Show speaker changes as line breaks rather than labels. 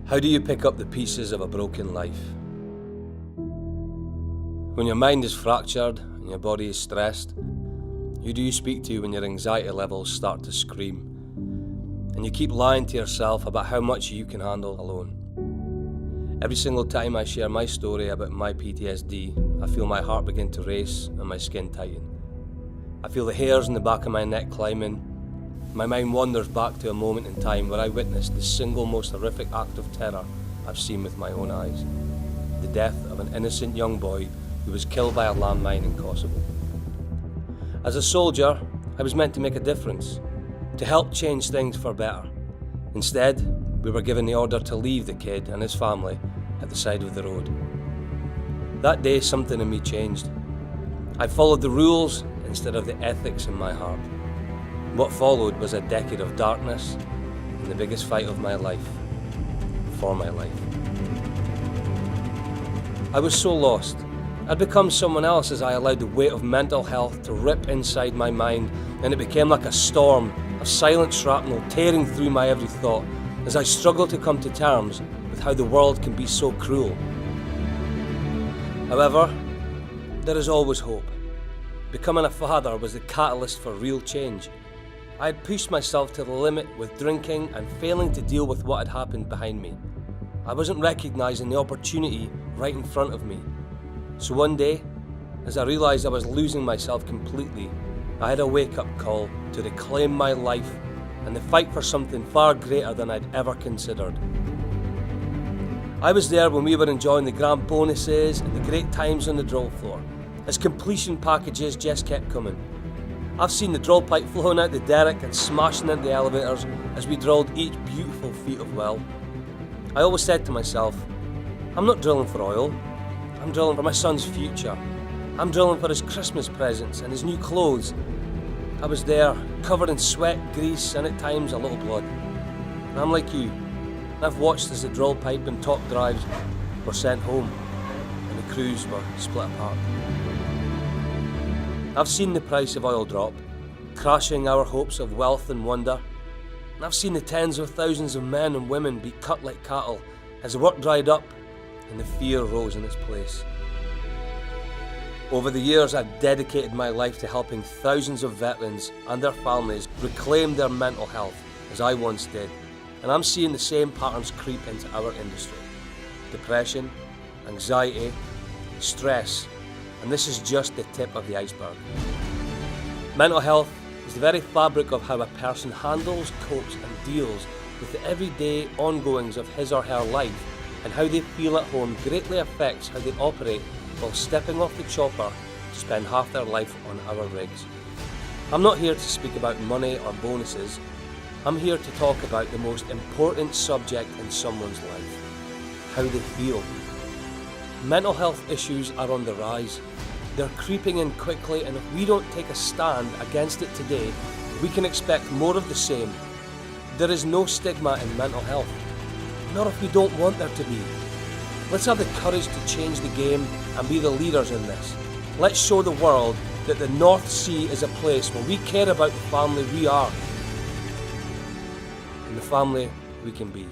How do you pick up the pieces of a broken life? When your mind is fractured and your body is stressed, who do you speak to when your anxiety levels start to scream? And you keep lying to yourself about how much you can handle alone. Every single time I share my story about my PTSD, I feel my heart begin to race and my skin tighten. I feel the hairs in the back of my neck climbing. My mind wanders back to a moment in time where I witnessed the single most horrific act of terror I've seen with my own eyes. The death of an innocent young boy who was killed by a landmine in Kosovo. As a soldier, I was meant to make a difference, to help change things for better. Instead, we were given the order to leave the kid and his family at the side of the road. That day, something in me changed. I followed the rules instead of the ethics in my heart. What followed was a decade of darkness and the biggest fight of my life, for my life. I was so lost. I'd become someone else as I allowed the weight of mental health to rip inside my mind, and it became like a storm of silent shrapnel tearing through my every thought as I struggled to come to terms with how the world can be so cruel. However, there is always hope. Becoming a father was the catalyst for real change. I had pushed myself to the limit with drinking and failing to deal with what had happened behind me. I wasn't recognising the opportunity right in front of me. So one day, as I realised I was losing myself completely, I had a wake-up call to reclaim my life and the fight for something far greater than I'd ever considered. I was there when we were enjoying the grand bonuses and the great times on the drill floor, as completion packages just kept coming. I've seen the drill pipe flowing out the derrick and smashing into the elevators as we drilled each beautiful feet of well. I always said to myself, I'm not drilling for oil, I'm drilling for my son's future. I'm drilling for his Christmas presents and his new clothes. I was there, covered in sweat, grease, and at times a little blood. And I'm like you, and I've watched as the drill pipe and top drives were sent home and the crews were split apart. I've seen the price of oil drop, crashing our hopes of wealth and wonder. And I've seen the tens of thousands of men and women be cut like cattle as the work dried up and the fear rose in its place. Over the years, I've dedicated my life to helping thousands of veterans and their families reclaim their mental health as I once did, and I'm seeing the same patterns creep into our industry. Depression, anxiety, stress, and this is just the tip of the iceberg. Mental health is the very fabric of how a person handles, copes and deals with the everyday ongoings of his or her life, and how they feel at home greatly affects how they operate while stepping off the chopper to spend half their life on our rigs. I'm not here to speak about money or bonuses. I'm here to talk about the most important subject in someone's life, how they feel. Mental health issues are on the rise. They're creeping in quickly, and if we don't take a stand against it today, we can expect more of the same. There is no stigma in mental health. Not if we don't want there to be. Let's have the courage to change the game and be the leaders in this. Let's show the world that the North Sea is a place where we care about the family we are and the family we can be.